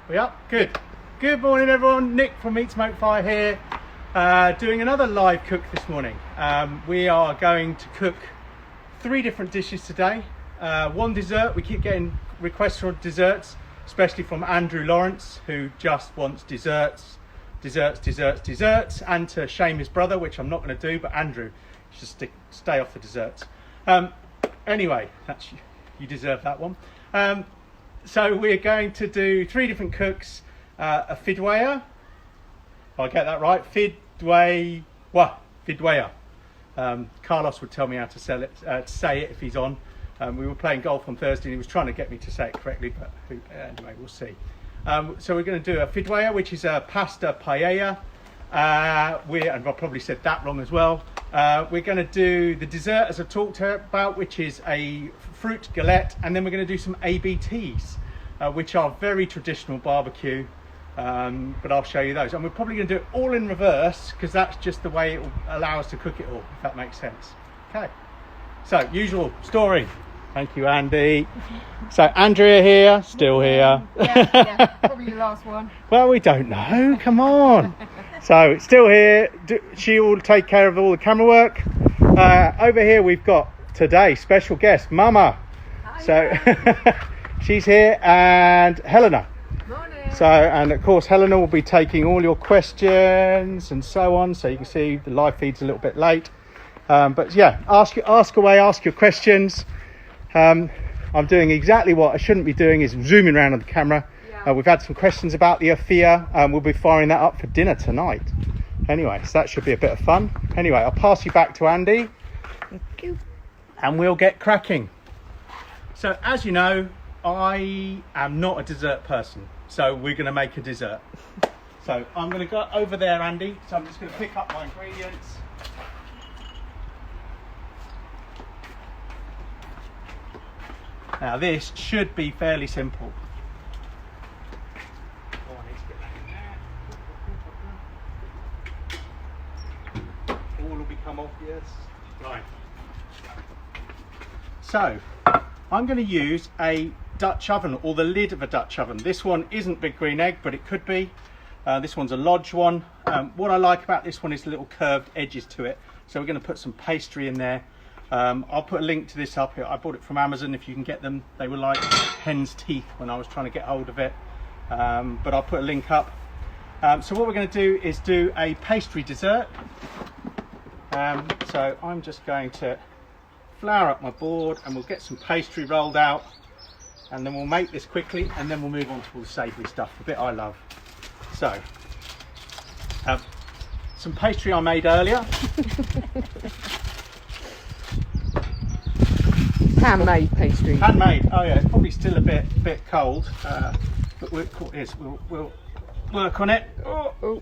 We up? Good. Good morning everyone, Nick from Meat Smoke Fire here, doing another live cook this morning. We are going to cook 3 different dishes today. One dessert, we keep getting requests for desserts, especially from Andrew Lawrence, who just wants desserts, and to shame his brother, which I'm not going to do, but Andrew, you should stay off the desserts. Anyway, you deserve that one. So we're going to do 3 different cooks. A Fideua, if I get that right, Fideua. Carlos would tell me how to say it if he's on. We were playing golf on Thursday and he was trying to get me to say it correctly, but anyway, we'll see. So we're going to do a Fideua, which is a pasta paella. And I probably said that wrong as well. We're going to do the dessert, as I've talked about, which is a fruit galette, and then we're going to do some ABTs, which are very traditional barbecue. But I'll show you those, and we're probably going to do it all in reverse because that's just the way it will allow us to cook it all, if that makes sense. Okay, so usual story. Thank you, Andy. So Andrea here, still here. Yeah, probably the last one. Well, we don't know, come on. So still here, she will take care of all the camera work. Over here we've got today special guest Mama. Hi. So she's here, and Helena. So, and of course Helena will be taking all your questions and so on, so you can see the live feed's a little bit late, but yeah, ask away, ask your questions. I'm doing exactly what I shouldn't be doing, is zooming around on the camera. We've had some questions about the Afia, and we'll be firing that up for dinner tonight. Anyway, so that should be a bit of fun. Anyway, I'll pass you back to Andy. Thank you. And we'll get cracking. So as you know, I am not a dessert person, so we're going to make a dessert. So I'm going to go over there, Andy, so I'm just going to pick up my ingredients. Now this should be fairly simple. Oh, I need to get that in there. All will become obvious. Right. So I'm going to use a Dutch oven, or the lid of a Dutch oven. This one isn't Big Green Egg, but it could be. This one's a Lodge one. What I like about this one is the little curved edges to it. So we're going to put some pastry in there. I'll put a link to this up here. I bought it from Amazon if you can get them. They were like hen's teeth when I was trying to get hold of it. But I'll put a link up. So what we're going to do is do a pastry dessert. So I'm just going to flour up my board, and we'll get some pastry rolled out, and then we'll make this quickly, and then we'll move on to all the savoury stuff, the bit I love. So some pastry I made earlier. Handmade pastry. Handmade. Oh yeah, it's probably still a bit cold, but we'll work on it. Oh.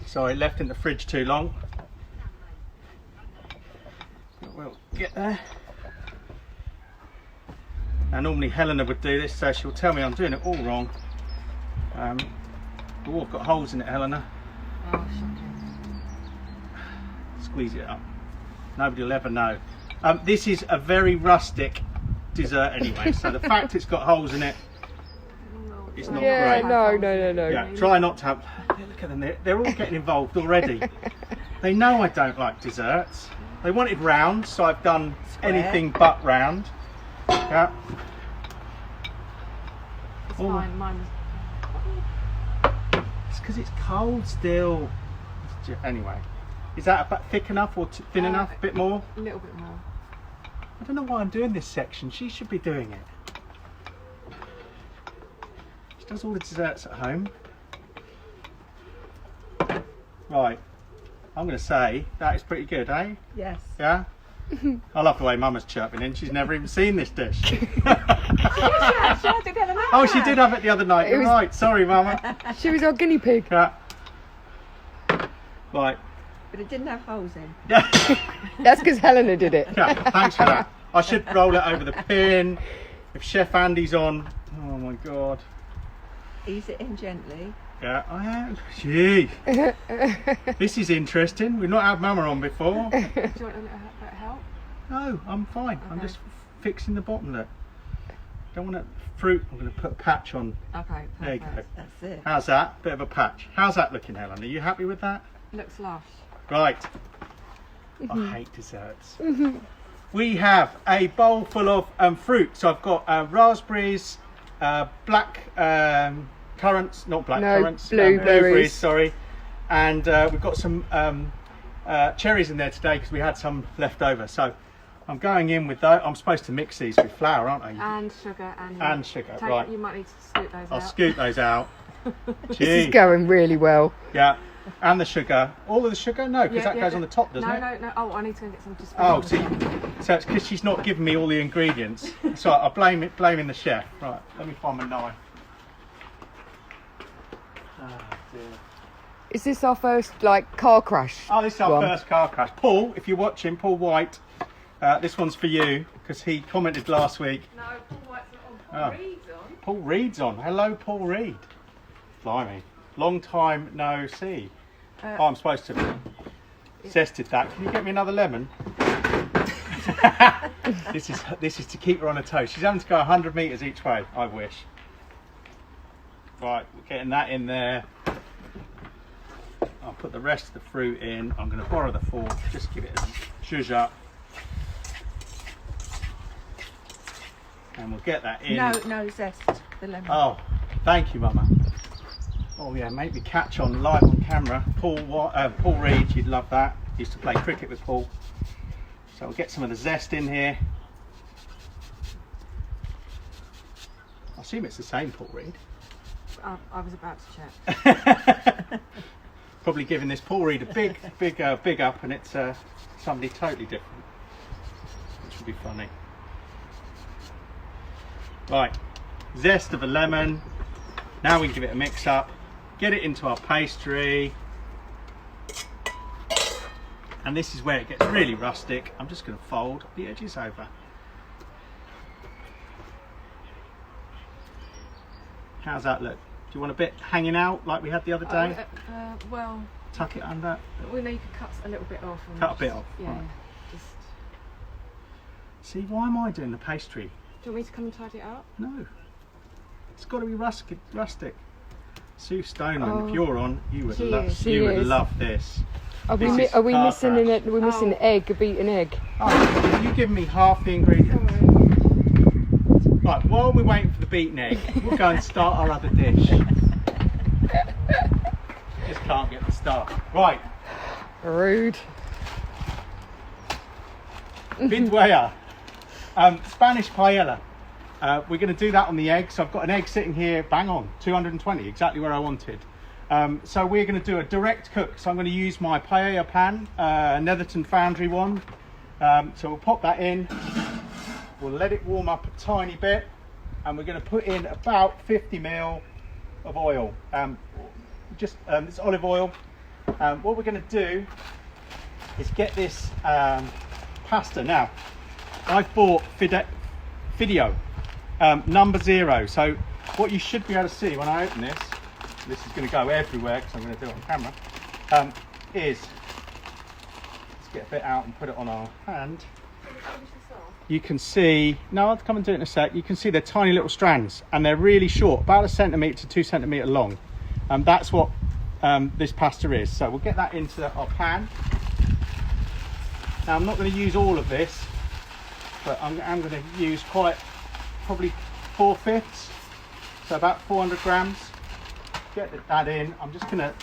Sorry, left in the fridge too long. We'll get there. Now normally Helena would do this, so she'll tell me I'm doing it all wrong. But we've got holes in it, Helena. Oh, shocking. Squeeze it up. Nobody will ever know. This is a very rustic dessert anyway, so the fact it's got holes in it is not great. No. Yeah, try not to have. Look at them, they're all getting involved already. They know I don't like desserts. They wanted round, so I've done anything but round. Yeah. It's fine, mine. It's because it's cold still. Anyway, is that about thick enough or thin enough? A bit more? A little bit more. I don't know why I'm doing this section. She should be doing it. She does all the desserts at home. Right. I'm going to say that is pretty good, eh? Yes. Yeah? I love the way Mama's chirping in. She's never even seen this dish. She had it the other night. Oh, she did have it the other night. You're right. Sorry, Mama. She was our guinea pig. Yeah. Right. But it didn't have holes in. Yeah. That's because Helena did it. Yeah, thanks for that. I should roll it over the pin. If Chef Andy's on. Oh my God. Ease it in gently. Yeah, I am. Gee. This is interesting. We've not had Mama on before. Do you want a little bit of help? No, I'm fine. Okay. I'm just fixing the bottom there. don't want fruit. I'm going to put a patch on. Okay, There you go. perfect. That's it. How's that? Bit of a patch. How's that looking, Helen? Are you happy with that? Looks lush. Right. I hate desserts. We have a bowl full of fruit. So I've got raspberries, black currants, not black No, currants, blueberries. sorry. And we've got some cherries in there today because we had some left over. So I'm going in with those. I'm supposed to mix these with flour, aren't I? And sugar And sugar, right. You might need to scoot those I'll out. scoot those out. This is Gee. going really well. Yeah. And the sugar. All of the sugar? No, because Yeah, that yeah, goes yeah. on the top, doesn't it? No. Oh, I need to go get some to spread Oh, on. so it's because she's not giving me all the ingredients. So I blaming the chef. Right, let me find my knife. Oh, dear. Is this our first car crash? Oh, this is our one? first car crash. Paul, if you're watching, Paul White, this one's for you because he commented last week. No, Paul White's not on. Oh. Reed's on. Paul Reed's on. Hello, Paul Reed. Blimey. Long time no see. Oh, I'm supposed to have zested that. Can you get me another lemon? This is to keep her on her toes. She's having to go 100 metres each way. I wish. Right, we're getting that in there. I'll put the rest of the fruit in. I'm going to borrow the fork. Just give it a zhuzh up. And we'll get that in. No zest. The lemon. Oh, thank you, Mama. Oh yeah, make me catch on live on camera. Paul Reed, you'd love that. Used to play cricket with Paul. So we'll get some of the zest in here. I assume it's the same Paul Reed. I was about to check. Probably giving this Paul Reed a big up, and it's somebody totally different, which would be funny. Right, zest of a lemon. Now we can give it a mix up, get it into our pastry, and this is where it gets really rustic. I'm just going to fold the edges over. How's that look? Do you want a bit hanging out like we had the other day? Well, Tuck it under. we know you could cut a little bit off. And Cut a bit off, Yeah. right. Just. See, why am I doing the pastry? Do you want me to come and tidy it up? No. It's got to be rustic. Sue Stoneman, Oh, if you're on, you would she love. is. She You would is. love this. Are This we, is are we car missing crash. We're missing Oh. egg, a beaten egg. Oh, you give me half the ingredients. Right, while we're waiting for the beaten egg, we'll go and start our other dish. Just can't get the start. Right, Rude. Fideua, Spanish paella. We're going to do that on the egg. So I've got an egg sitting here, bang on, 220, exactly where I wanted. So we're going to do a direct cook. So I'm going to use my paella pan, Netherton Foundry one. So we'll pop that in. We'll let it warm up a tiny bit, and we're going to put in about 50 ml of oil. It's olive oil. What we're going to do is get this pasta. Now, I've bought Fideua number 0. So what you should be able to see when I open this is going to go everywhere because I'm going to do it on camera. Let's get a bit out and put it on our hand. You can see, no, I'll come and do it in a sec. You can see they're tiny little strands and they're really short, about 1 centimetre to 2 centimetre long. That's what this pasta is. So we'll get that into our pan. Now I'm not going to use all of this, but I'm going to use probably 4/5, so about 400 grams. Get that in. I'm just going to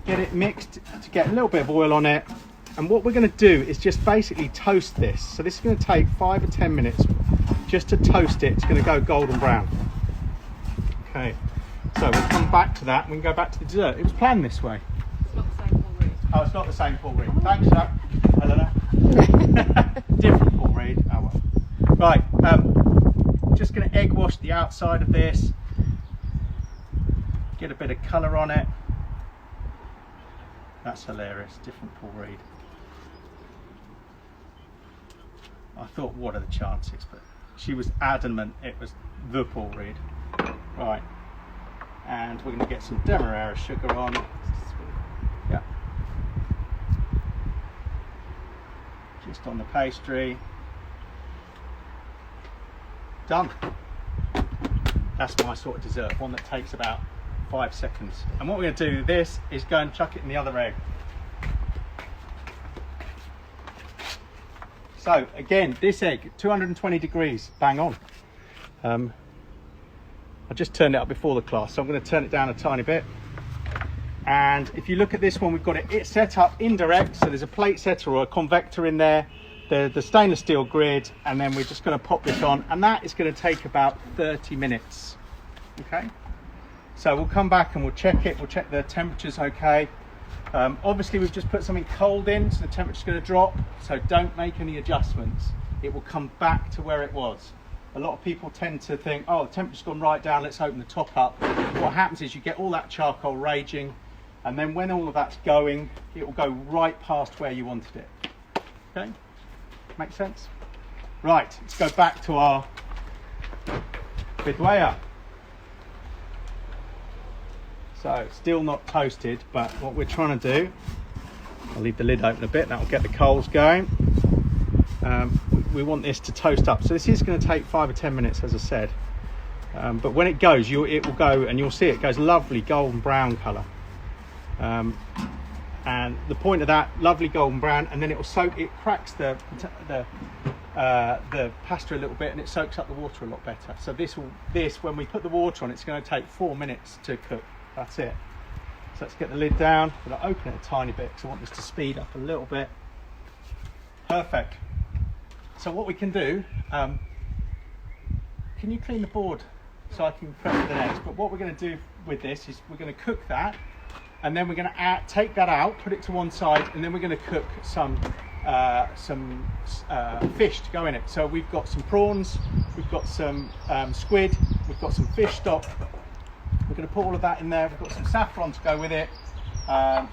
get it mixed to get a little bit of oil on it. And what we're going to do is just basically toast this. So this is going to take 5 or 10 minutes just to toast it. It's going to go golden brown. Okay, so we'll come back to that and we can go back to the dessert. It was planned this way. It's not the same Paul Reed. Oh, it's not the same Paul Reed. Thanks, Jack. Helena. Different Paul Reed. Oh well. Right, just going to egg wash the outside of this. Get a bit of colour on it. That's hilarious. Different Paul Reed. I thought, what are the chances? But she was adamant it was the Paul Reed. Right, and we're going to get some Demerara sugar on. Yeah. Just on the pastry. done. That's my sort of dessert, one that takes about 5 seconds. And what we're going to do with this is go and chuck it in the other egg. So again, this egg, 220 degrees, bang on. I just turned it up before the class, so I'm going to turn it down a tiny bit. And if you look at this one, we've got it set up indirect, so there's a plate setter or a convector in there, the stainless steel grid, and then we're just going to pop this on, and that is going to take about 30 minutes. Okay, so we'll come back and we'll check it, we'll check the temperature's okay. Obviously we've just put something cold in, so the temperature's going to drop, so don't make any adjustments. It will come back to where it was. A lot of people tend to think, oh, the temperature's gone right down, let's open the top up. What happens is you get all that charcoal raging, and then when all of that's going, it will go right past where you wanted it. Okay, make sense? Right, let's go back to our Fideua. So still not toasted, but what we're trying to do, I'll leave the lid open a bit, that will get the coals going. We want this to toast up. So this is going to take 5 or 10 minutes, as I said. But when it goes, it will go, and you'll see it goes lovely golden brown colour. And the point of that, lovely golden brown, and then it will soak, it cracks the pasta a little bit, and it soaks up the water a lot better. So this, when we put the water on, it's going to take 4 minutes to cook. That's it. So let's get the lid down. I'm going to open it a tiny bit because I want this to speed up a little bit. Perfect. So what we can do, can you clean the board so I can prep for the next? But what we're going to do with this is we're going to cook that, and then we're going to take that out, put it to one side, and then we're going to cook some fish to go in it. So we've got some prawns, we've got some squid, we've got some fish stock. We're going to put all of that in there. We've got some saffron to go with it,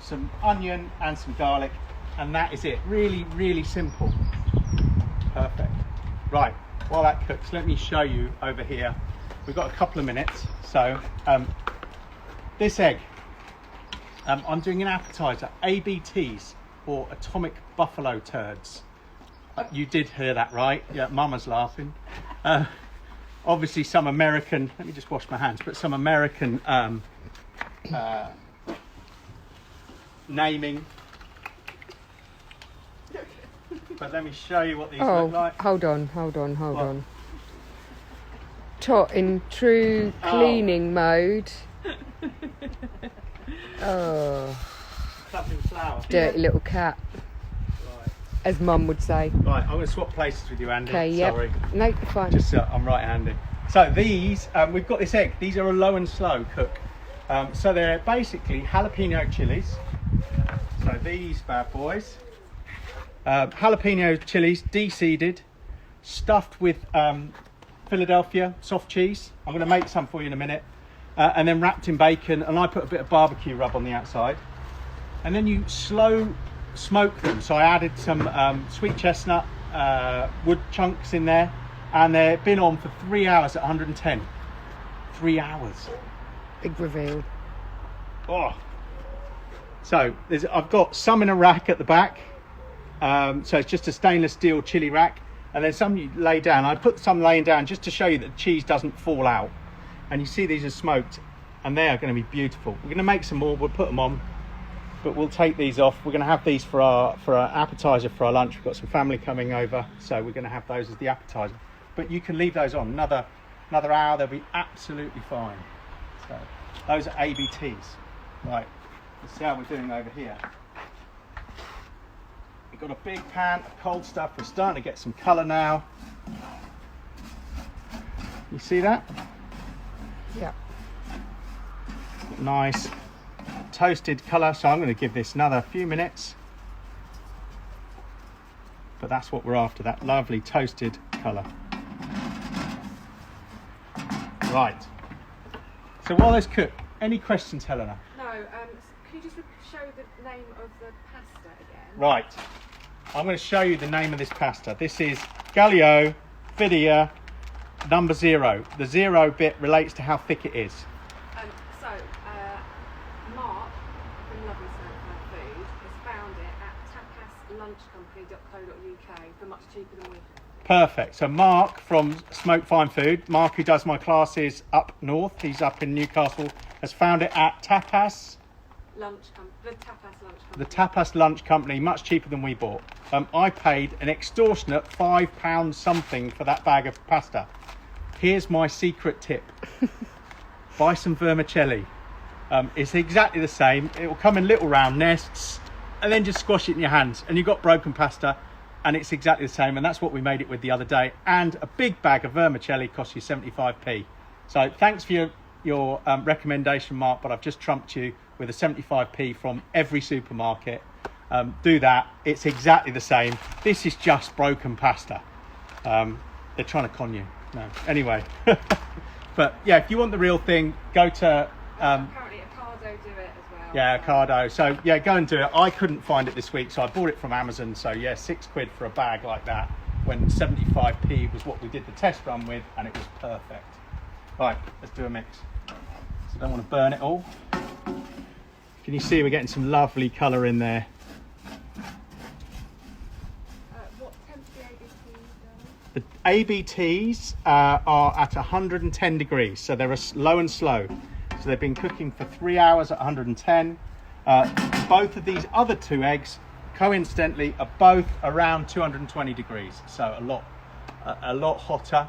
some onion and some garlic, and that is it. Really, really simple. Perfect. Right, while that cooks, let me show you over here. We've got a couple of minutes. So this egg, I'm doing an appetizer, ABTs, or atomic buffalo turds. You did hear that right. Yeah, Mama's laughing. Obviously some American, let me just wash my hands, but some American naming. But let me show you what these look like. Hold on. Tot in true cleaning mode. Oh, Clapping flour. dirty little cat, Right. as Mum would say. Right, I'm going to swap places with you, Andy. Okay, yep. Sorry. No, you're fine. Just I'm right-handed. So these, we've got this egg. These are a low and slow cook. So they're basically jalapeno chilies. So these bad boys, jalapeno chilies, de-seeded, stuffed with Philadelphia soft cheese. I'm going to make some for you in a minute. And then wrapped in bacon, and I put a bit of barbecue rub on the outside. And then you slow smoke them. So I added some sweet chestnut wood chunks in there, and they've been on for 3 hours at 110. 3 hours. Big reveal. Oh. So I've got some in a rack at the back. So it's just a stainless steel chili rack, and then some you lay down. I put some laying down just to show you that the cheese doesn't fall out. And you see these are smoked, and they are going to be beautiful. We're going to make some more. We'll put them on, but we'll take these off. We're going to have these for our appetizer for our lunch. We've got some family coming over, so we're going to have those as the appetizer. But you can leave those on another hour. They'll be absolutely fine. So those are ABTs. Right. Let's see how we're doing over here. We've got a big pan of cold stuff. We're starting to get some colour now. You see that? Yeah. Nice toasted colour. So I'm going to give this another few minutes. But that's what we're after, that lovely toasted colour. Right. So while those cook, any questions, Helena? No, can you just show the name of the pasta again? Right. I'm going to show you the name of this pasta. This is Galette, Fideua, number 0. The 0 bit relates to how thick it is. Mark from Lovely Certified Food has found it at tapaslunchcompany.co.uk for much cheaper than we have. Perfect. So Mark from Smoke Fine Food, Mark who does my classes up north, he's up in Newcastle, has found it at The tapas lunch company. the Tapas Lunch Company, much cheaper than we bought. I paid an extortionate £5 something for that bag of pasta. Here's my secret tip. Buy some vermicelli. It's exactly the same. It will come in little round nests and then just squash it in your hands and you've got broken pasta and it's exactly the same, and that's what we made it with the other day. And a big bag of vermicelli costs you 75p. So thanks for your recommendation, Mark, but I've just trumped you with a 75p from every supermarket. Do that. It's exactly the same. This is just broken pasta. They're trying to con you. No. Anyway. But yeah, if you want the real thing, go to... Apparently Ocado do it as well. yeah, Ocado. So yeah, go and do it. I couldn't find it this week, so I bought it from Amazon. So yeah, £6 for a bag like that, when 75p was what we did the test run with, and it was perfect. Right, let's do a mix. So I don't want to burn it all. Can you see we're getting some lovely colour in there? What tends to be ABT done? The ABTs are at 110 degrees, so they're low and slow. So they've been cooking for 3 hours at 110. Both of these other two eggs, coincidentally, are both around 220 degrees, so a lot hotter.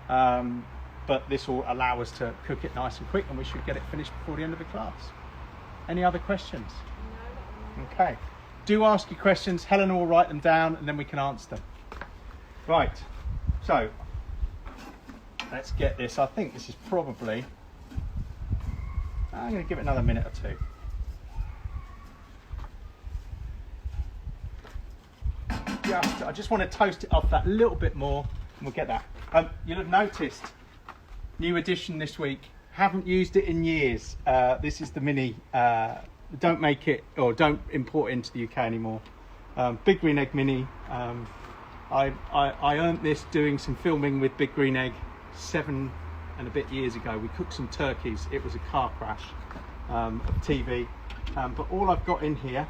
But this will allow us to cook it nice and quick, and we should get it finished before the end of the class. Any other questions? No. Okay. Do ask your questions. Helena will write them down and then we can answer them. Right. So, let's get this. I think this is probably... I'm going to give it another minute or two. I just want to toast it off that little bit more and we'll get that. You'll have noticed, new addition this week. Haven't used it in years. This is the mini. Don't make it or don't import it into the UK anymore. Big Green Egg Mini. I earned this doing some filming with Big Green Egg 7 and a bit years ago. We cooked some turkeys. It was a car crash of TV. But all I've got in here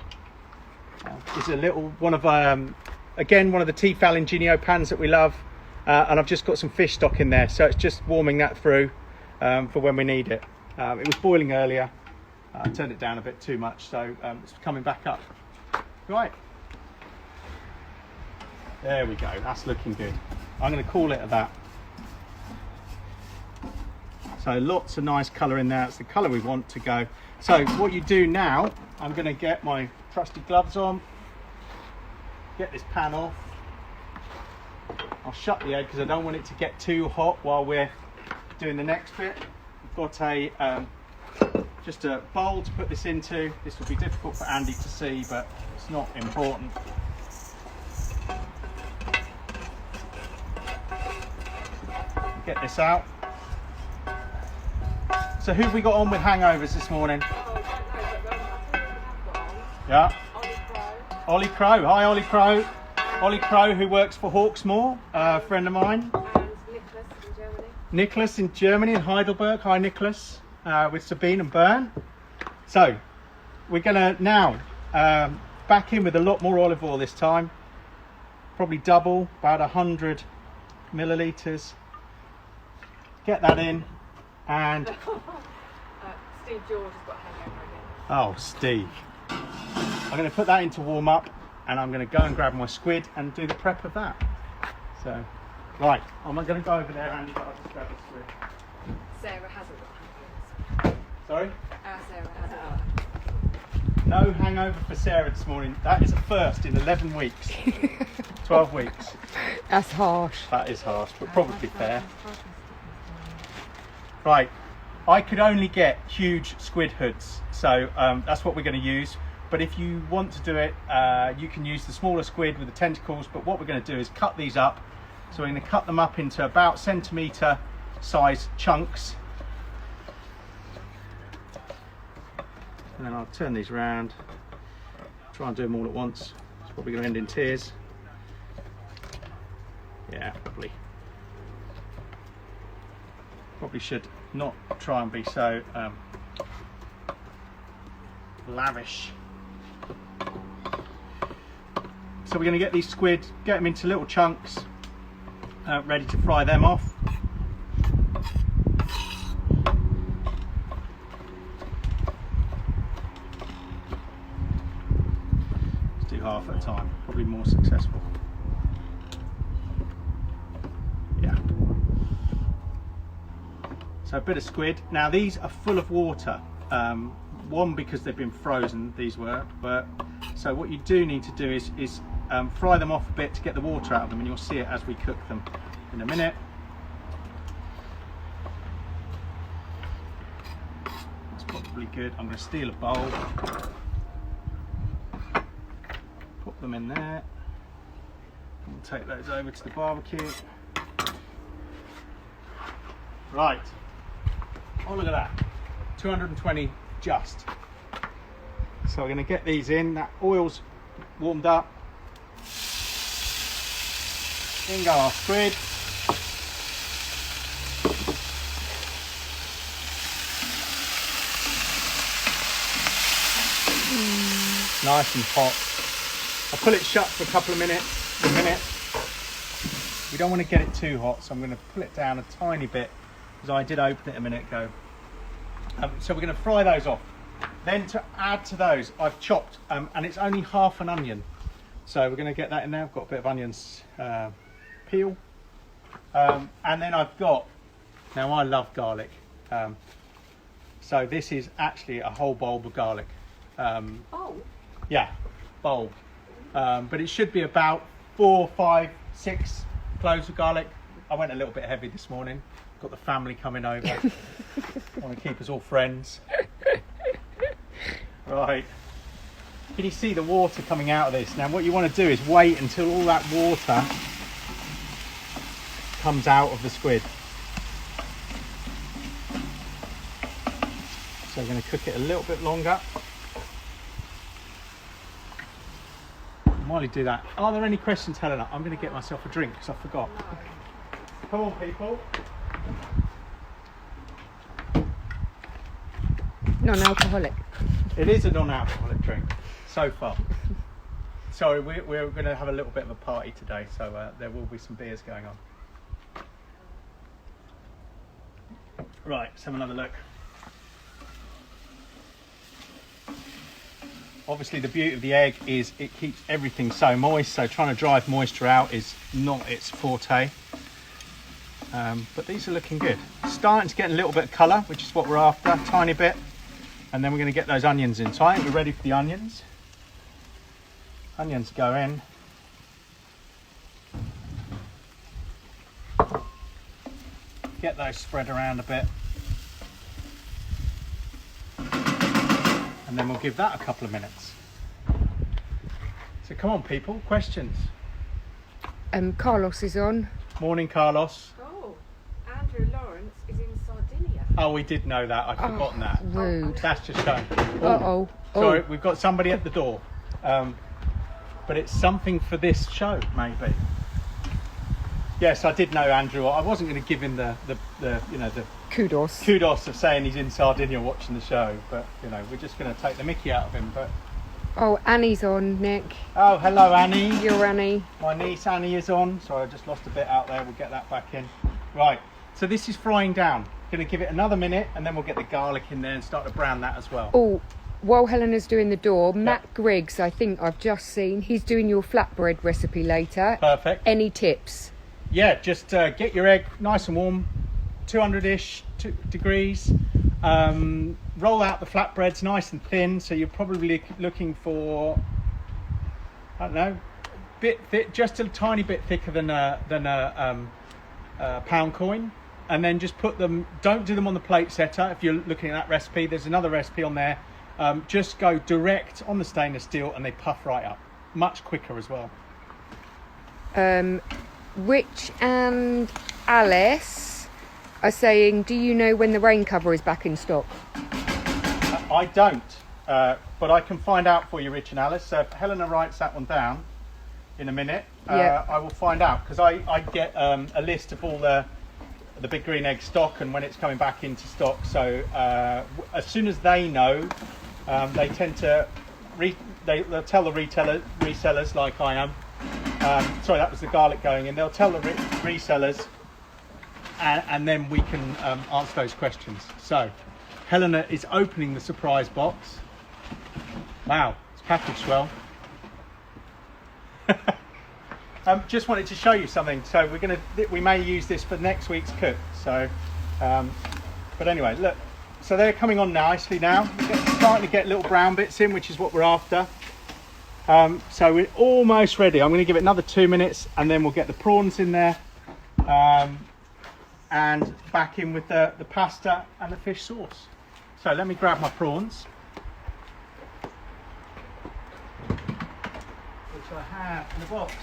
is a little one of again one of the Tefal Ingenio pans that we love, and I've just got some fish stock in there, so it's just warming that through for when we need it. It was boiling earlier. I turned it down a bit too much, so it's coming back up. Right. There we go. That's looking good. I'm going to call it that. So lots of nice colour in there. It's the colour we want to go. So what you do now, I'm going to get my trusty gloves on, get this pan off. I'll shut the egg because I don't want it to get too hot while we're doing the next bit. I've got a just a bowl to put this into. This will be difficult for Andy to see, but it's not important. Get this out. So who have we got on with hangovers this morning? Yeah. Ollie Crow. Hi, Ollie Crow. Ollie Crow, who works for Hawksmoor, a friend of mine. And Nicholas in Germany. Nicholas in Germany, in Heidelberg. Hi, Nicholas, with Sabine and Bern. So we're going to now back in with a lot more olive oil this time. Probably double, about 100 millilitres. Get that in. And Steve George has got a hangover again. oh, Steve. I'm going to put that into warm up, and I'm going to go and grab my squid and do the prep of that. So, right, I'm not going to go over there, Andy, but I'll just grab the squid. Sarah hasn't got hangovers. Sorry? Sarah hasn't got. No hangover for Sarah this morning. That is a first in 11 weeks. 12 weeks. That's harsh. That is harsh, but probably fair. Right, I could only get huge squid hoods, so that's what we're going to use. But if you want to do it, you can use the smaller squid with the tentacles, but what we're going to do is cut these up. So we're going to cut them up into about centimetre size chunks. And then I'll turn these around, try and do them all at once. It's probably going to end in tears. Yeah, probably. Probably should not try and be so lavish. So we're going to get these squid, get them into little chunks, ready to fry them off. Let's do half at a time, probably more successful. Yeah. So a bit of squid. Now these are full of water. One, because they've been frozen, these were, but so what you do need to do is fry them off a bit to get the water out of them, and you'll see it as we cook them in a minute. That's probably good. I'm going to steal a bowl, put them in there, and we'll take those over to the barbecue. Right, oh look at that, 220 just. So we're going to get these in. That oil's warmed up. In go our squid. Nice and hot. I'll pull it shut for a couple of minutes, a minute. We don't want to get it too hot, so I'm going to pull it down a tiny bit, because I did open it a minute ago. So we're going to fry those off. Then to add to those, I've chopped, and it's only half an onion. So we're going to get that in there. I've got a bit of onions peel. And then I've got, now I love garlic. So this is actually a whole bulb of garlic. Oh. Yeah, bulb. But it should be about 4, 5, 6 cloves of garlic. I went a little bit heavy this morning. Got the family coming over. I want to keep us all friends. Right. Can you see the water coming out of this? Now what you want to do is wait until all that water comes out of the squid. So we're going to cook it a little bit longer. While you do that, are there any questions, Helena? I'm going to get myself a drink because I forgot. Come on, people. Non-alcoholic. It is a non-alcoholic drink so far. Sorry, we're going to have a little bit of a party today, so there will be some beers going on. Right, let's have another look. Obviously the beauty of the egg is it keeps everything so moist, so trying to drive moisture out is not its forte. But these are looking good. Starting to get a little bit of colour, which is what we're after, a tiny bit. And then we're going to get those onions in. So I think we're ready for the onions. Onions go in. Get those spread around a bit. And then we'll give that a couple of minutes. So come on people, questions. Carlos is on. Morning Carlos. Oh, Andrew Lawrence is in Sardinia. Oh, we did know that, I'd forgotten that. Rude. That's just shown. Uh-oh. Sorry, we've got somebody at the door. But it's something for this show, maybe. Yes, I did know Andrew. I wasn't going to give him the Kudos of saying he's in Sardinia watching the show, but we're just going to take the mickey out of him. But Oh, Annie's on, Nick. oh, hello Annie. You're Annie. My niece Annie is on. Sorry, I just lost a bit out there. We'll get that back in. Right. So this is frying down. Going to give it another minute, and then we'll get the garlic in there and start to brown that as well. Oh, while Helena's doing the door, Matt Griggs, I think I've just seen, he's doing your flatbread recipe later. Perfect. Any tips? Yeah, just get your egg nice and warm, 200-ish degrees. Roll out the flatbreads nice and thin, so you're probably looking for, I don't know, bit thick, just a tiny bit thicker than a pound coin. And then just put them, don't do them on the plate setter. If you're looking at that recipe, there's another recipe on there. Just go direct on the stainless steel and they puff right up. Much quicker as well. Rich and Alice are saying, do you know when the rain cover is back in stock? I don't, but I can find out for you, Rich and Alice. So if Helena writes that one down in a minute, I will find out, because I get a list of all the big green egg stock and when it's coming back into stock. So as soon as they know, they tend to they'll tell the resellers like I am, Sorry, that was the garlic going in. They'll tell the resellers, and then we can answer those questions. So Helena is opening the surprise box. Wow, it's packaged well. Just wanted to show you something. So we may use this for next week's cook. So, but anyway, look. So they're coming on nicely now. We're starting to get little brown bits in, which is what we're after. So we're almost ready. I'm going to give it another 2 minutes, and then we'll get the prawns in there, and back in with the pasta and the fish sauce. So let me grab my prawns, which I have in the box.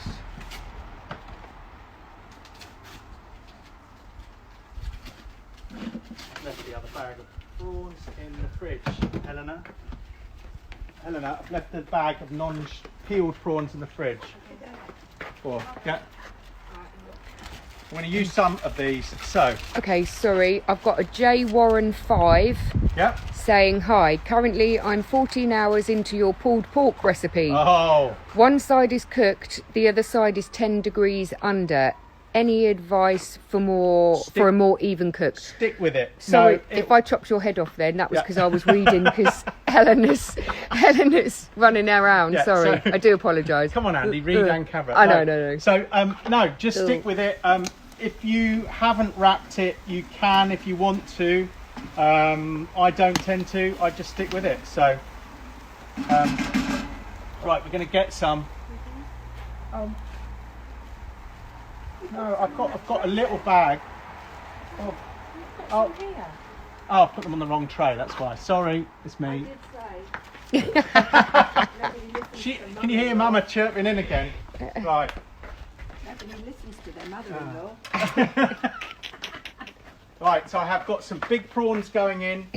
Left the other bag of prawns in the fridge. Helena, I've left the bag of non-peeled prawns in the fridge. Yeah. I'm going to use some of these. So. Okay, sorry. I've got a J Warren 5. Yep. Saying hi. Currently, I'm 14 hours into your pulled pork recipe. Oh. One side is cooked, the other side is 10 degrees under. Any advice for a more even cook? Stick with it. Sorry, if I chopped your head off then, that was because I was reading, because Helena's running around. Yeah, sorry, so, I do apologise. Come on, Andy, read and cover. I know, no. So, no, just stick with it. If you haven't wrapped it, you can if you want to. I don't tend to. I just stick with it. So, right, we're going to get some. No, I've got a little bag. Oh, I put them on the wrong tray. That's why. Sorry, it's me. I did say. Can you hear Mama chirping in again? Right. Nobody listens to their mother-in-law. Right, so I have got some big prawns going in.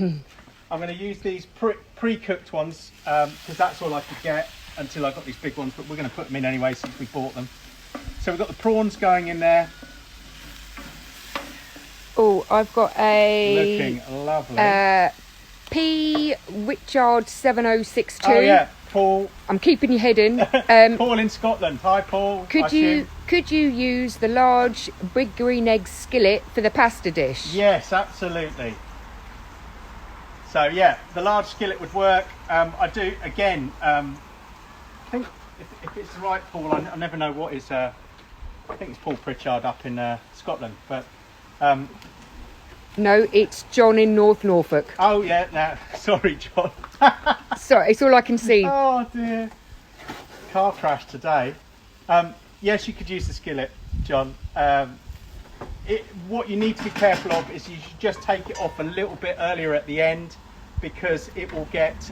I'm going to use these pre-cooked ones because that's all I could get until I got these big ones. But we're going to put them in anyway since we bought them. So we've got the prawns going in there. Oh, I've got a looking lovely. P Richard 7062. Oh yeah, Paul. I'm keeping your head in. Paul in Scotland. Hi, Paul. Could you use the large big green egg skillet for the pasta dish? Yes, absolutely. So yeah, the large skillet would work. I do again. I think if it's the right Paul, I never know what is. I think it's Paul Pritchard up in Scotland, but. No, it's John in North Norfolk. Oh yeah, no, sorry, John. Sorry, it's all I can see. Oh dear. Car crash today. Yes, you could use the skillet, John. What you need to be careful of is you should just take it off a little bit earlier at the end, because it will get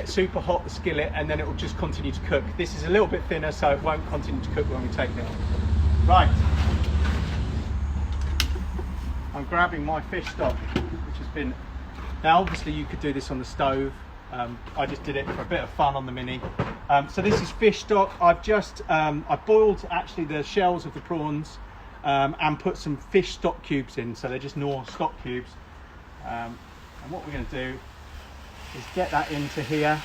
super hot, the skillet, and then it will just continue to cook. This is a little bit thinner, so it won't continue to cook when we take it off. Right. I'm grabbing my fish stock, which has been. Now, obviously, you could do this on the stove. I just did it for a bit of fun on the Mini. So this is fish stock. I've just I boiled actually the shells of the prawns and put some fish stock cubes in. So they're just normal stock cubes. And what we're going to do is get that into here.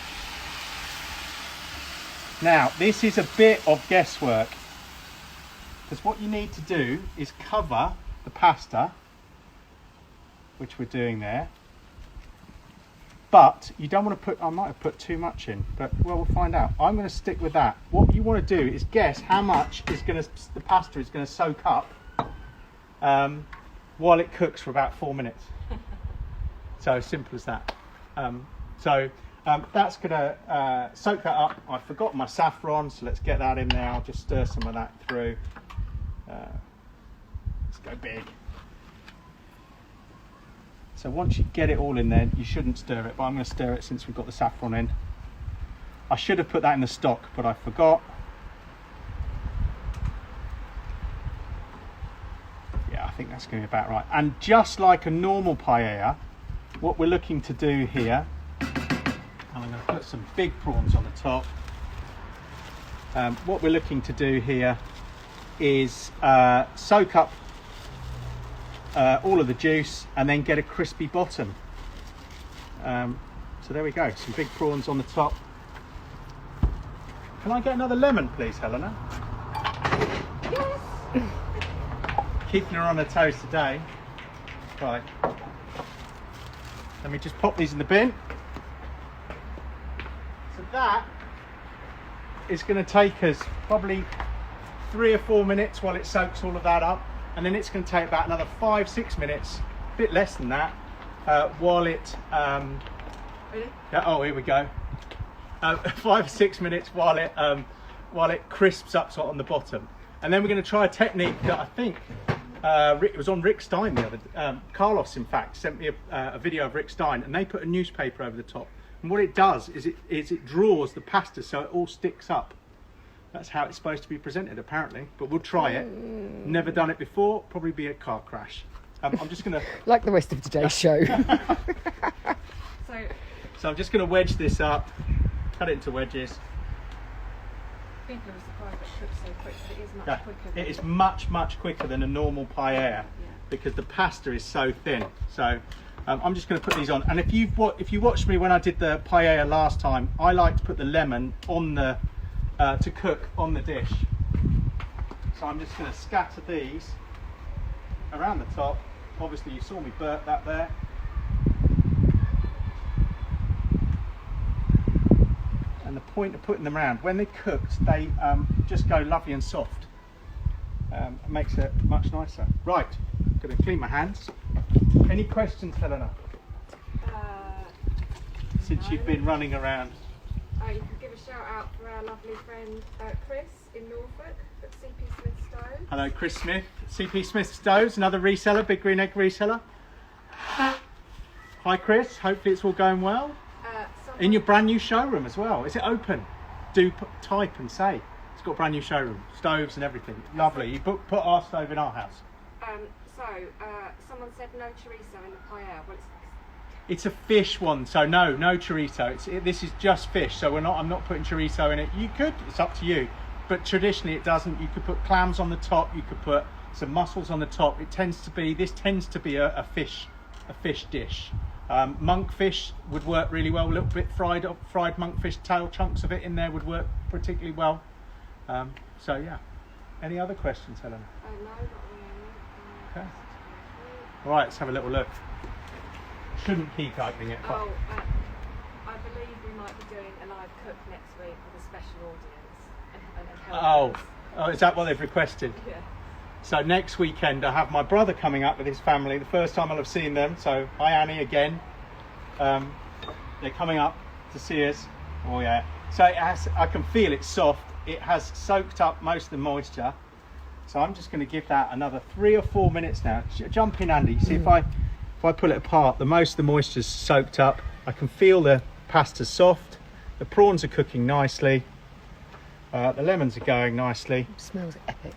Now, this is a bit of guesswork, because what you need to do is cover the pasta, which we're doing there, but you don't want to put, I might have put too much in, but well, we'll find out. I'm going to stick with that. What you want to do is guess how much the pasta is going to soak up while it cooks for about 4 minutes. So simple as that. That's going to soak that up. I forgot my saffron, so let's get that in there. I'll just stir some of that through. Let's go big. So once you get it all in there, you shouldn't stir it, but I'm going to stir it since we've got the saffron in. I should have put that in the stock, but I forgot. Yeah, I think that's going to be about right. And just like a normal paella, what we're looking to do here, and I'm going to put some big prawns on the top. What we're looking to do here is soak up all of the juice and then get a crispy bottom. So there we go, some big prawns on the top. Can I get another lemon, please, Helena? Yes. Keeping her on her toes today. Right. Let me just pop these in the bin. So that is going to take us probably 3 or 4 minutes while it soaks all of that up, and then it's going to take about another 5-6 minutes, a bit less than that, while it Really? yeah, oh, here we go. 5 or 6 minutes while it crisps up sort of on the bottom, and then we're going to try a technique that I think it was on Rick Stein the other. Carlos, in fact, sent me a video of Rick Stein, and they put a newspaper over the top. And what it does is it draws the pasta so it all sticks up. That's how it's supposed to be presented, apparently. But we'll try it. Never done it before. Probably be a car crash. I'm just going to... Like the rest of today's show. So I'm just going to wedge this up, cut it into wedges. People are surprised it cooks so quick, but it is much Yeah, quicker. it is much quicker than a normal paella because the pasta is so thin. So I'm just going to put these on. And if you watched me when I did the paella last time, I like to put the lemon on the to cook on the dish. So I'm just going to scatter these around the top. Obviously you saw me burp that there. And the point of putting them around, when they're cooked, they just go lovely and soft. It makes it much nicer. Right, I'm going to clean my hands. Any questions, Helena? Since you've been running around. You can give a shout out for our lovely friend Chris in Norfolk at CP Smith Stove. Hello, Chris Smith, CP Smith Stoves, another reseller, Big Green Egg reseller. Hi, Chris. Hopefully it's all going well. In your brand new showroom as well. Is it open? Do type and say. It's got a brand new showroom, stoves and everything. Lovely. You put our stove in our house. Someone said no chorizo in the paella. Well, It's a fish one, so no chorizo. This is just fish, so I'm not putting chorizo in it. You could, it's up to you, but traditionally it doesn't. You could put clams on the top. You could put some mussels on the top. This tends to be a fish dish. Monkfish would work really well. A little bit fried monkfish tail, chunks of it in there would work particularly well. So yeah. Any other questions, Helen? no, not really. Okay. All right, let's have a little look. Shouldn't keep opening it. I believe we might be doing a live cook next week with a special audience and help us. Oh, is that what they've requested? Yeah. So next weekend I have my brother coming up with his family. The first time I'll have seen them. So hi Annie again. They're coming up to see us. Oh yeah. So I can feel it's soft. It has soaked up most of the moisture. So I'm just going to give that another 3 or 4 minutes now. Jump in, Andy. See if I pull it apart, most of the moisture's soaked up. I can feel the pasta's soft. The prawns are cooking nicely. The lemons are going nicely. It smells epic.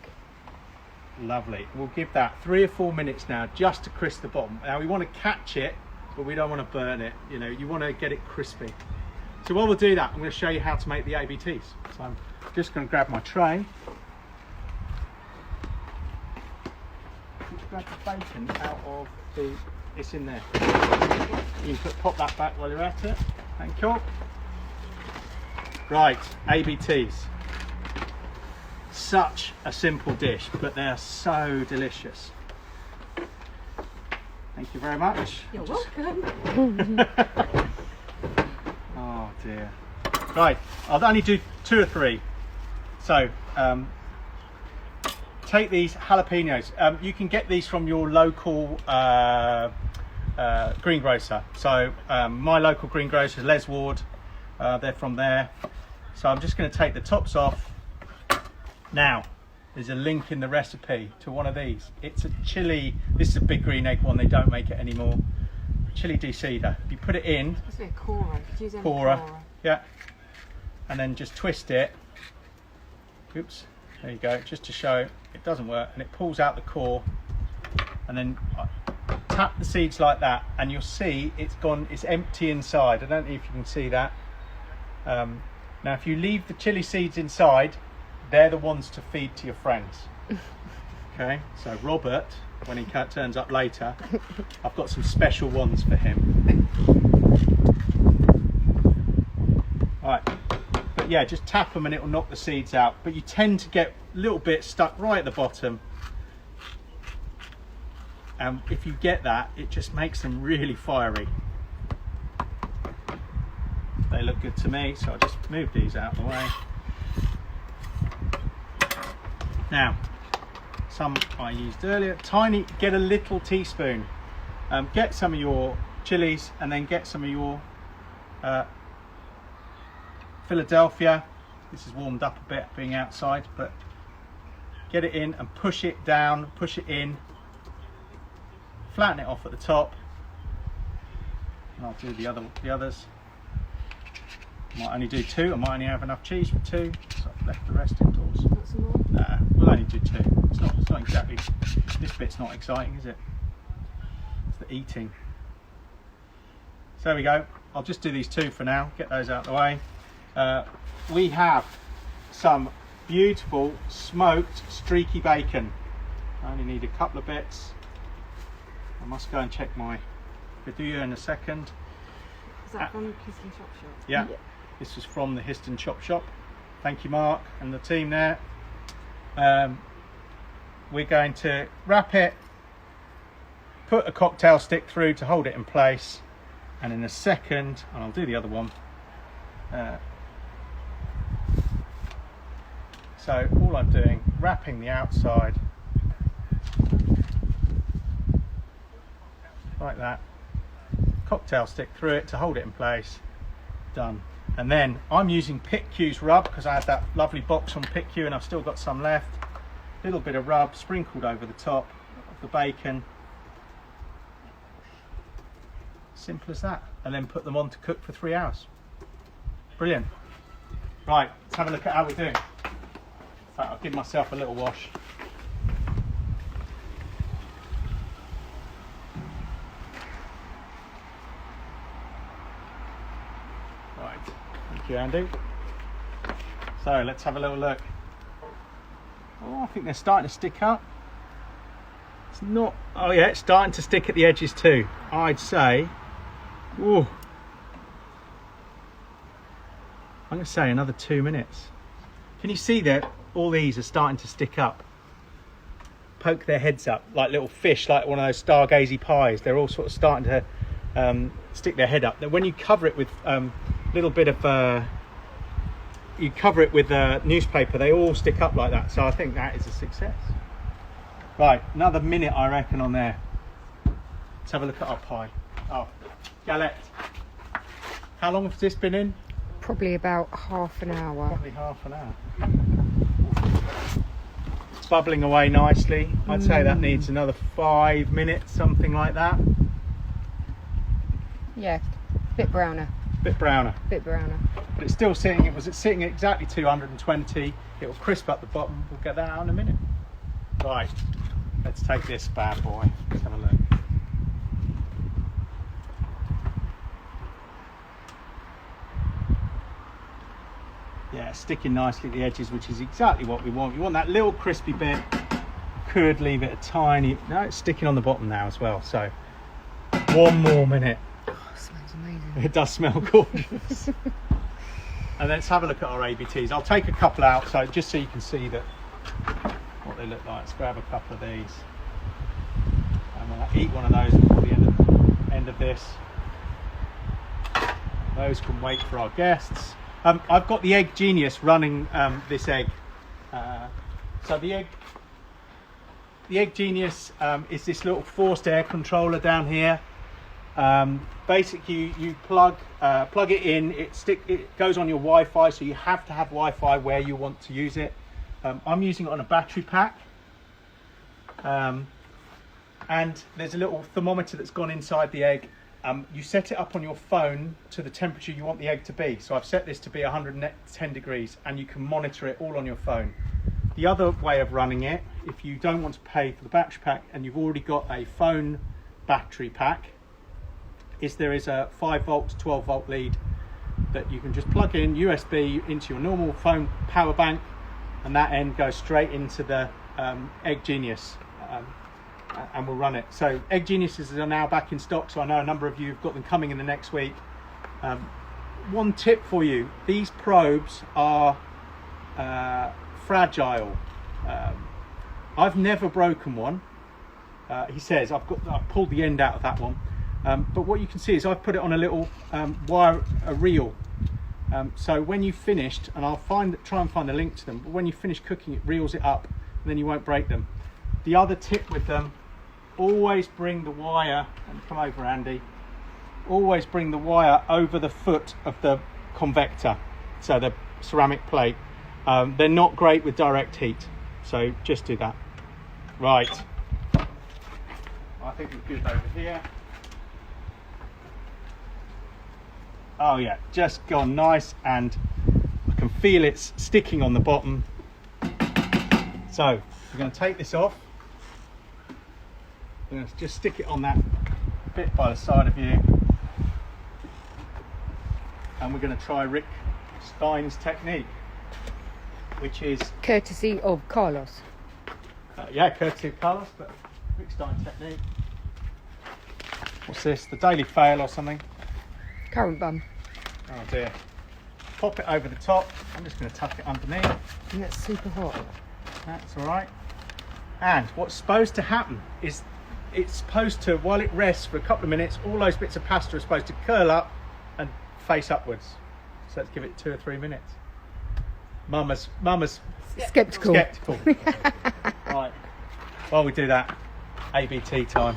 Lovely. We'll give that 3 or 4 minutes now just to crisp the bottom. Now we want to catch it, but we don't want to burn it. You know, you want to get it crispy. So while we'll do that, I'm going to show you how to make the ABTs. So I'm just going to grab my tray. Grab the bacon out of it's in there. You can pop that back while you're at it. Thank you. Right, ABTs. Such a simple dish, but they're so delicious. Thank you very much. You're welcome. Oh dear. Right, I'll only do 2 or 3. So, take these jalapenos. You can get these from your local greengrocer. So my local greengrocer is Les Ward. They're from there. So I'm just going to take the tops off. Now, there's a link in the recipe to one of these. It's a chili. This is a Big Green Egg one. They don't make it anymore. Chili de-seeder. You put it in. It's a bit Cora. Use any Cora. Yeah. And then just twist it. Oops. There you go, just to show it doesn't work, and it pulls out the core, and then tap the seeds like that, and you'll see it's empty inside. I don't know if you can see that. Now if you leave the chili seeds inside, they're the ones to feed to your friends. Okay, so Robert, when he turns up later, I've got some special ones for him. All right, put yeah, just tap them and it will knock the seeds out. But you tend to get little bits stuck right at the bottom. And if you get that, it just makes them really fiery. They look good to me, so I'll just move these out of the way. Now, some I used earlier. Tiny, get a little teaspoon. Get some of your chilies and then get some of your Philadelphia. This is warmed up a bit being outside, but get it in and push it down, push it in, flatten it off at the top, and I'll do the others. I might only do 2. I might only have enough cheese for 2, so I've left the rest indoors. Want some more? Nah, we'll only do 2. It's not exactly, this bit's not exciting, is it? It's the eating. So there we go. I'll just do these 2 for now, get those out of the way. We have some beautiful smoked streaky bacon. I only need a couple of bits. I must go and check my Fideua in a second. Is that from Histon Chop Shop? Yeah, this was from the Histon Chop Shop. Thank you, Mark, and the team there. We're going to wrap it, put a cocktail stick through to hold it in place, and in a second, and I'll do the other one. So all I'm doing, wrapping the outside like that, cocktail stick through it to hold it in place, done. And then I'm using PitQ's rub because I had that lovely box on PitQ and I've still got some left. A little bit of rub sprinkled over the top of the bacon. Simple as that. And then put them on to cook for 3 hours. Brilliant. Right, let's have a look at how we're doing. In fact, I'll give myself a little wash. Right, thank you, Andy. So let's have a little look. Oh, I think they're starting to stick up. It's not, oh yeah, it's starting to stick at the edges too. I'd say, ooh, I'm going to say another 2 minutes. Can you see that all these are starting to stick up? Poke their heads up like little fish, like one of those stargazy pies. They're all sort of starting to stick their head up. Then when you cover it with a little bit of, you cover it with newspaper, they all stick up like that. So I think that is a success. Right, another minute I reckon on there. Let's have a look at our pie. Oh, Galette. How long has this been in? Probably about half an hour. Probably half an hour. It's bubbling away nicely. I'd say that needs another 5 minutes, something like that. Yeah, bit browner. Bit browner. Bit browner. But it's still sitting, it was sitting at exactly 220. It will crisp up the bottom. We'll get that out in a minute. Right, let's take this bad boy. Let's have a look. Yeah, sticking nicely at the edges, which is exactly what we want. You want that little crispy bit. Could leave it a tiny, no, it's sticking on the bottom now as well. So 1 more minute. Oh, it smells amazing. It does smell gorgeous. And let's have a look at our ABTs. I'll take a couple out, so just so you can see that what they look like. Let's grab a couple of these. And we'll eat one of those before the end of this. Those can wait for our guests. I've got the Egg Genius running this egg. So the Egg Genius is this little forced air controller down here. Basically, you plug it in. It goes on your Wi-Fi, so you have to have Wi-Fi where you want to use it. I'm using it on a battery pack, and there's a little thermometer that's gone inside the egg. You set it up on your phone to the temperature you want the egg to be. So I've set this to be 110 degrees, and you can monitor it all on your phone. The other way of running it, if you don't want to pay for the battery pack and you've already got a phone battery pack, is there is a 5 volt to 12 volt lead that you can just plug in USB into your normal phone power bank, and that end goes straight into the Egg Genius. And we'll run it. So Egg Geniuses are now back in stock, so I know a number of you have got them coming in the next week. one tip for you. These probes are fragile. I've never broken one. He says I've pulled the end out of that one. But what you can see is I've put it on a little a reel. So when you've finished, and I'll try and find a link to them, but when you finish cooking, it reels it up, and then you won't break them. The other tip with them, always bring the wire, and come over Andy, always bring the wire over the foot of the convector, so the ceramic plate. They're not great with direct heat, so just do that. Right, I think we're good over here. Oh yeah, just gone nice, and I can feel it's sticking on the bottom. So we're going to take this off. We're going to just stick it on that bit by the side of you, and we're going to try Rick Stein's technique, which is Courtesy of Carlos. yeah, courtesy of Carlos, but Rick Stein technique. What's this? The Daily Fail or something? Currant bun. Oh dear. Pop it over the top. I'm just going to tuck it underneath. And that's super hot. That's all right. And what's supposed to happen is it's supposed to, while it rests for a couple of minutes, all those bits of pasta are supposed to curl up and face upwards. So let's give it 2 or 3 minutes. Mama's Skeptical. Right. While we do that, ABT time.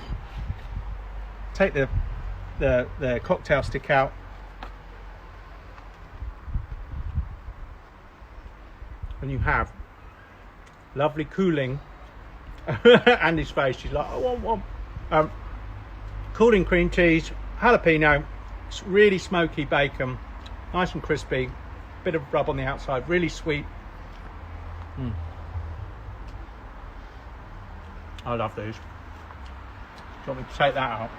Take the cocktail stick out. And you have lovely cooling. Andy's face, she's like, I want one. Cooling cream cheese, jalapeno, it's really smoky bacon, nice and crispy, bit of rub on the outside, really sweet. I love these. Do you want me to take that out?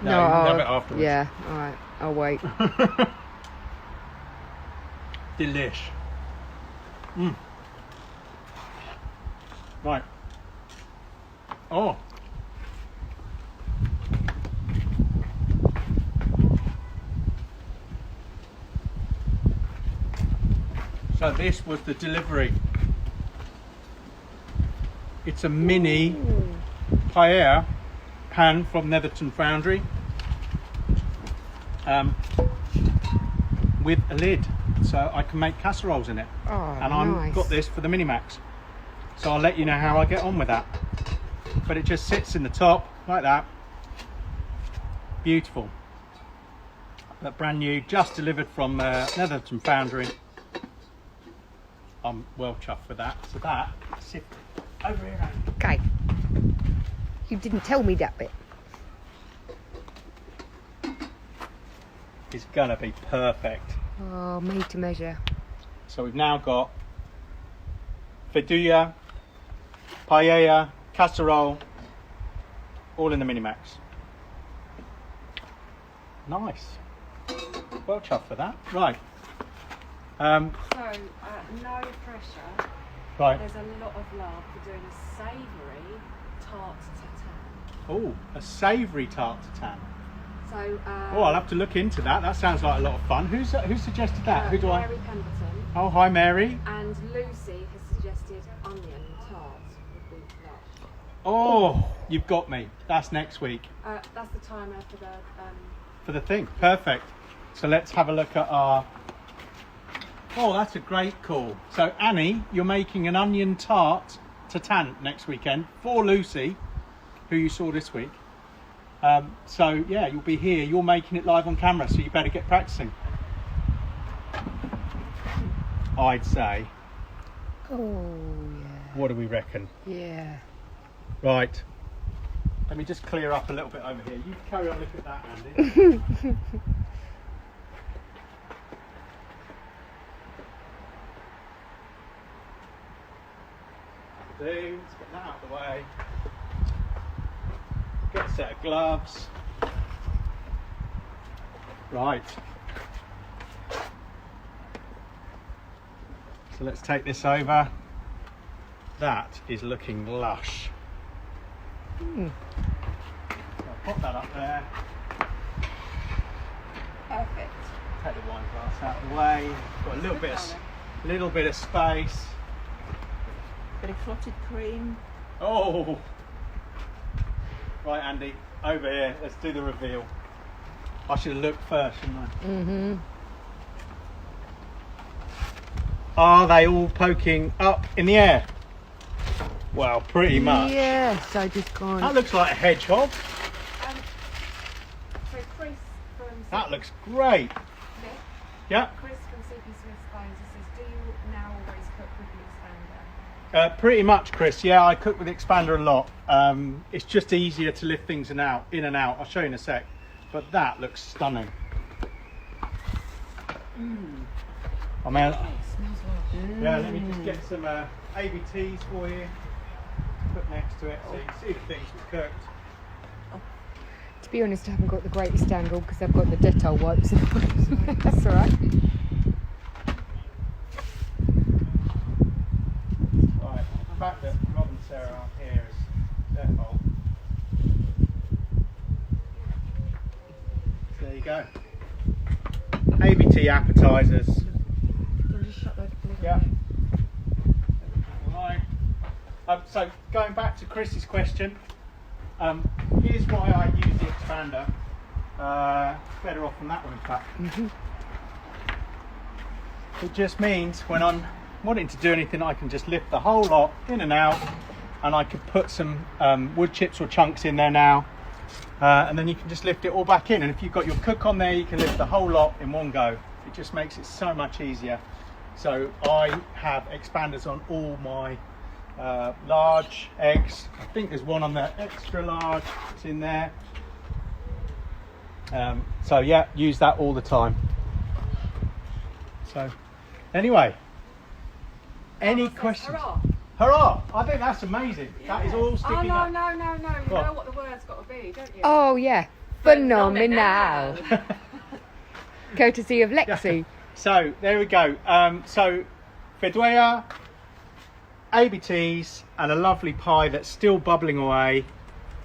No, you can have it afterwards. Yeah, all right, I'll wait. Delish. Right. Oh. So this was the delivery. It's a mini paella pan from Netherton Foundry with a lid, so I can make casseroles in it. Oh, and I've got this for the Minimax, so I'll let you know how I get on with that. But it just sits in the top like that. Beautiful. But brand new, just delivered from Netherton Foundry. I'm well chuffed with that. So that, sit over here, Andy. Okay. You didn't tell me that bit. It's gonna be perfect. Oh, made to measure. So we've now got Fideua, Paella, casserole, all in the Minimax. Nice. Well chuffed with that. Right. So, no pressure. Right. There's a lot of love for doing a savoury tart tatin. Oh, a savoury tart tatin. So, Oh, I'll have to look into that. That sounds like a lot of fun. Who suggested that? Who do I? Mary Pemberton. Oh, hi Mary. And Lucy has suggested onion tart would be lush. Oh, you've got me. That's next week That's the timer for the thing. Perfect. So let's have a look at our. Oh, that's a great call. So Annie, you're making an onion tart tatin next weekend for Lucy, who you saw this week. So yeah, you'll be here. You're making it live on camera, so you better get practicing. I'd say. Oh, yeah. What do we reckon? Yeah. Right. Let me just clear up a little bit over here. You carry on looking at that, Andy. Let's get that out of the way. Get a set of gloves. Right. So let's take this over. That is looking lush. So I'll pop that up there. Perfect. take the wine glass out of the way. Got a little bit of space. Bit of clotted cream. Oh, right, Andy, over here. Let's do the reveal. I should have looked first, shouldn't I? Mm-hmm. Are they all poking up in the air? Well, pretty much. Yes, I just can't. That looks like a hedgehog. So Chris from That looks great. Nick, Yeah. Chris from CP Smith Phones says, do you now always cook with the expander? Pretty much, Chris. Yeah, I cook with the expander a lot. It's just easier to lift things in and out. I'll show you in a sec. But that looks stunning. I mean, yeah, let me just get some ABTs for you. Put next to it so you can see the things we've cooked. To be honest, I haven't got the greatest angle because I've got the Dettol wipes. That's all right. Right, the fact that Rob and Sarah aren't here is their fault. So there you go. ABT appetizers. Yeah. Right. So going back to Chris's question, here's why I use the expander. Better off than that one, in fact. It just means when I'm wanting to do anything, I can just lift the whole lot in and out, and I could put some wood chips or chunks in there now, and then you can just lift it all back in. And if you've got your cook on there, you can lift the whole lot in one go. It just makes it so much easier. So I have expanders on all my large eggs. I think there's one on the extra large. It's in there. So yeah, use that all the time. So anyway, any questions? Hurrah! Hurrah! I think that's amazing. Yeah. That is all sticking Oh, no, up. no. You What? know what the word's got to be, don't you? Oh yeah, phenomenal. Courtesy of Lexi. So there we go. So Fideua, ABTs, and a lovely pie that's still bubbling away.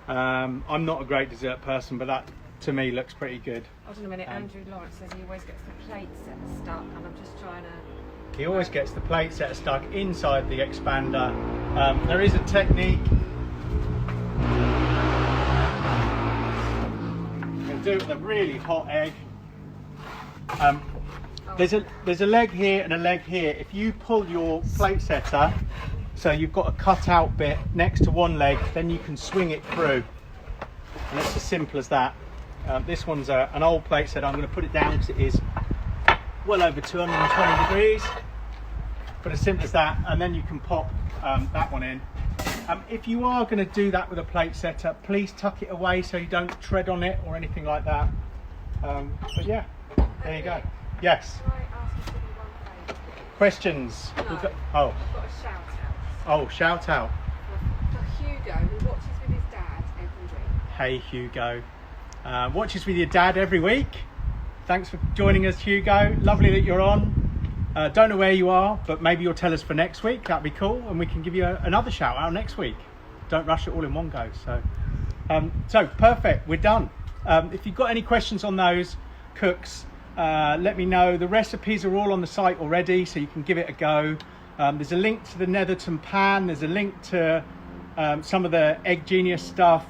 I'm not a great dessert person, but that to me looks pretty good. Hold on a minute, Andrew Lawrence says he always gets the plate set stuck, and I'm just trying to... He always gets the plate set stuck inside the expander. There is a technique. I'm going to do it with a really hot egg. There's a leg here and a leg here. If you pull your plate setter, so you've got a cut out bit next to one leg, then you can swing it through. And it's as simple as that. This one's an old plate setter. I'm going to put it down because it is well over 220 degrees. But as simple as that, and then you can pop that one in. If you are going to do that with a plate setter, please tuck it away so you don't tread on it or anything like that. But yeah, there you go. Yes. Can I ask you to do one favour? Questions? No. We've got- I've got a shout out. Oh, shout out. For Hugo, who watches with his dad every week. Hey Hugo. Watches with your dad every week. Thanks for joining us, Hugo. Lovely that you're on. Don't know where you are, but maybe you'll tell us for next week. That'd be cool, and we can give you another shout out next week. Don't rush it all in one go. So perfect. We're done. If you've got any questions on those cooks, let me know. The recipes are all on the site already, so you can give it a go. There's a link to the Netherton pan. There's a link to some of the Egg Genius stuff.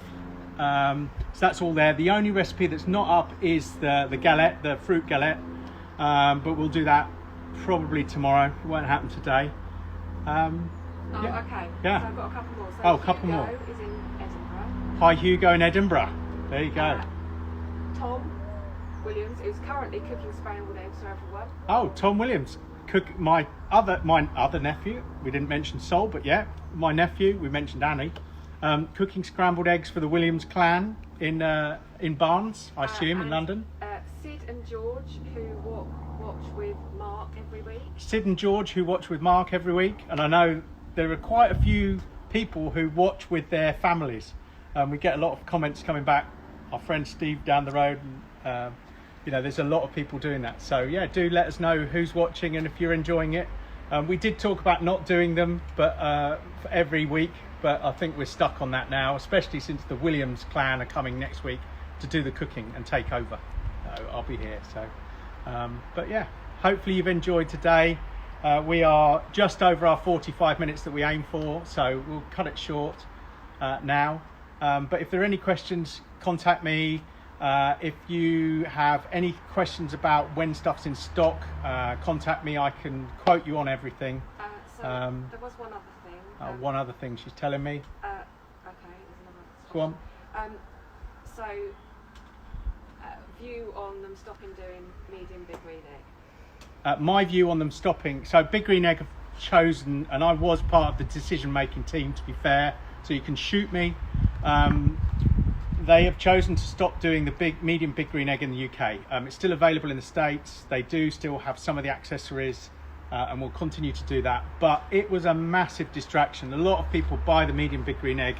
So that's all there. The only recipe that's not up is the galette, the fruit galette. But we'll do that probably tomorrow. It won't happen today. Oh, Yeah. okay. Yeah. So I've got a couple more. So Oh, a couple Hugo more. is in Edinburgh. Hi Hugo in Edinburgh. There you go. Tom Williams is currently cooking scrambled eggs for everyone. Oh, Tom Williams. My other nephew. We didn't mention Sol, but yeah, my nephew. We mentioned Annie. Cooking scrambled eggs for the Williams clan in Barnes, I assume, in And, London. Sid and George, who watch with Mark every week. Sid and George, who watch with Mark every week, and I know there are quite a few people who watch with their families. We get a lot of comments coming back. Our friend Steve down the road, and, there's a lot of people doing that. So yeah, do let us know who's watching and if you're enjoying it. We did talk about not doing them, but for every week, but I think we're stuck on that now, especially since the Williams clan are coming next week to do the cooking and take over. I'll be here. So But yeah, hopefully you've enjoyed today. We are just over our 45 minutes that we aim for, so we'll cut it short now. But if there are any questions, contact me. If you have any questions about when stuff's in stock, contact me. I can quote you on everything. There was one other thing. One other thing she's telling me. Okay, there's another. Go on. So, view on them stopping doing medium big green egg. My view on them stopping. So Big Green Egg have chosen, and I was part of the decision-making team, to be fair. So you can shoot me. They have chosen to stop doing the medium big green egg in the UK. It's still available in the States. They do still have some of the accessories, and will continue to do that. But it was a massive distraction. A lot of people buy the medium big green egg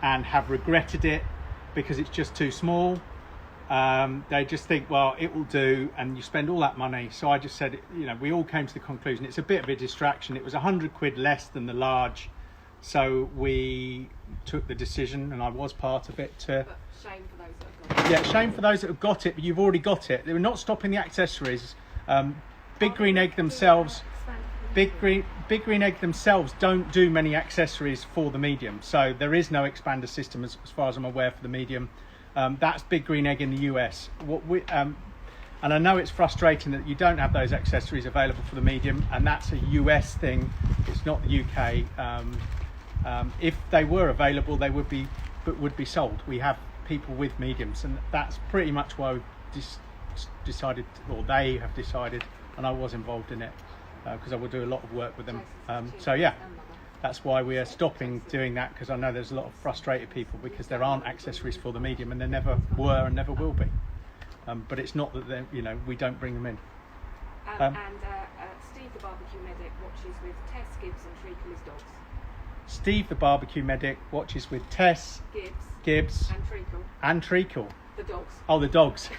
and have regretted it because it's just too small. They just think, well, it will do, and you spend all that money. So I just said, we all came to the conclusion it's a bit of a distraction. It was £100 less than the large, so we took the decision, and I was part of it. But shame for those that have got it. Yeah, shame for those that have got it, but you've already got it. They were not stopping the accessories. Big Green Egg themselves. Big Green Egg themselves don't do many accessories for the medium, so there is no expander system as far as I'm aware for the medium. That's Big Green Egg in the US. And I know it's frustrating that you don't have those accessories available for the medium, and that's a US thing. It's not the UK. If they were available, they would be sold. We have people with mediums, and that's pretty much why we've decided, or they have decided, and I was involved in it because I will do a lot of work with them. So yeah, that's why we are stopping doing that, because I know there's a lot of frustrated people because there aren't accessories for the medium, and there never were and never will be. But it's not that we don't bring them in. Steve the barbecue medic watches with Tess, Gibbs and Treacle, his dogs. Steve the barbecue medic watches with Tess, Gibbs and Treacle. The dogs. Oh, the dogs.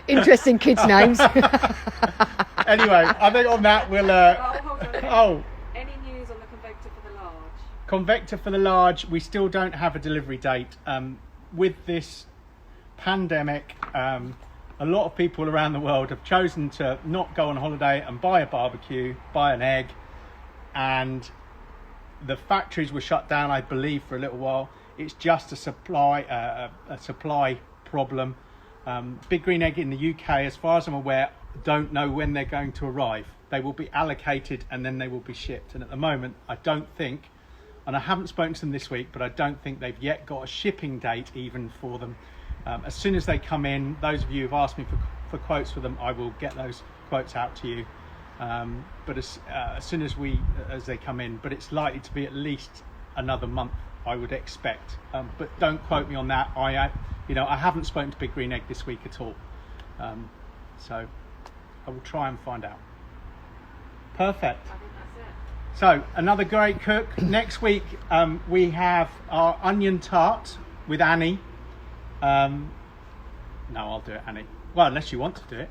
Interesting kids' names. Anyway, I think on that we'll. Hold on. Any news on the convector for the large? Convector for the large, we still don't have a delivery date. With this pandemic, a lot of people around the world have chosen to not go on holiday and buy a barbecue, buy an egg, and the factories were shut down, I believe, for a little while. It's just a supply problem. Big Green Egg in the UK, as far as I'm aware, don't know when they're going to arrive. They will be allocated and then they will be shipped. And at the moment, I don't think, and I haven't spoken to them this week, but I don't think they've yet got a shipping date even for them. As soon as they come in, those of you who've asked me for quotes for them, I will get those quotes out to you. But as soon as they come in, but it's likely to be at least another month, I would expect. But don't quote me on that. I haven't spoken to Big Green Egg this week at all. So I will try and find out. Perfect. I think that's it. So another great cook. Next week we have our onion tart with Annie. No, I'll do it, Annie. Well, unless you want to do it.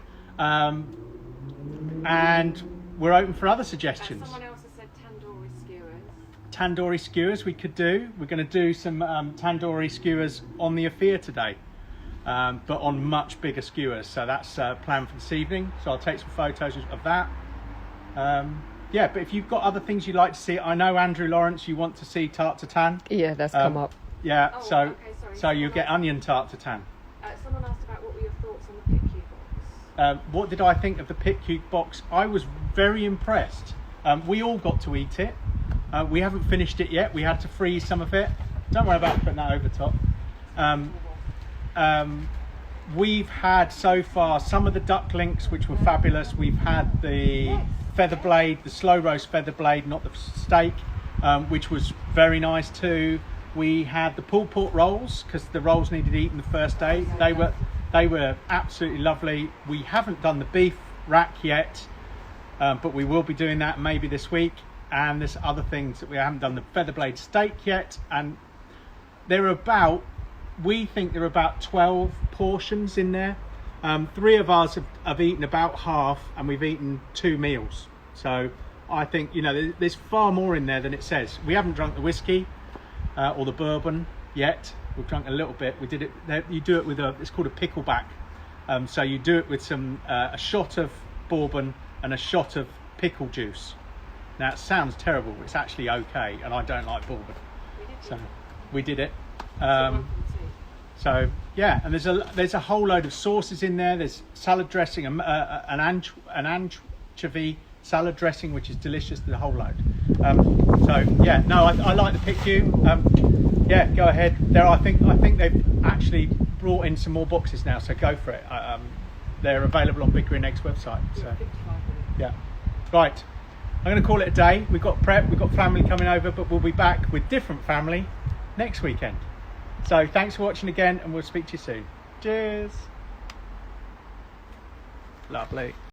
And we're open for other suggestions. Someone else has said tandoori skewers. Tandoori skewers we could do. We're going to do some tandoori skewers on the Afia today, but on much bigger skewers. So that's planned for this evening. So I'll take some photos of that. Yeah, but if you've got other things you'd like to see, I know Andrew Lawrence, you want to see tart tatin. Yeah, that's come up. Yeah, Oh, so okay, sorry. so you get onion tart tatin. Someone asked about what were your thoughts on the PICU box. What did I think of the PitQ box? I was very impressed. We all got to eat it. We haven't finished it yet. We had to freeze some of it. Don't worry about putting that over top. We've had so far some of the duck links, which were fabulous. We've had the feather blade, the slow roast feather blade, not the steak, which was very nice too. We had the pulled pork rolls because the rolls needed eaten the first day. They were absolutely lovely. We haven't done the beef rack yet, but we will be doing that maybe this week. And there's other things that we haven't done. The feather blade steak yet, and we think there are about 12 portions in there. 3 of us have eaten about half, and we've eaten 2 meals. So I think there's far more in there than it says. We haven't drunk the whiskey or the bourbon yet. We've drunk a little bit. We did it. You do it with it's called a pickleback So you do it with some a shot of bourbon and a shot of pickle juice. Now it sounds terrible, but it's actually okay, and I don't like bourbon, so we did it. So yeah, and there's a whole load of sauces in there. There's salad dressing, an anchovy salad dressing, which is delicious. The whole load. So yeah, no, I like the PICU. Yeah, go ahead. I think they've actually brought in some more boxes now, so go for it. They're available on Big Green Eggs website. So yeah, right. I'm going to call it a day. We've got prep. We've got family coming over, but we'll be back with different family next weekend. So thanks for watching again, and we'll speak to you soon. Cheers. Lovely.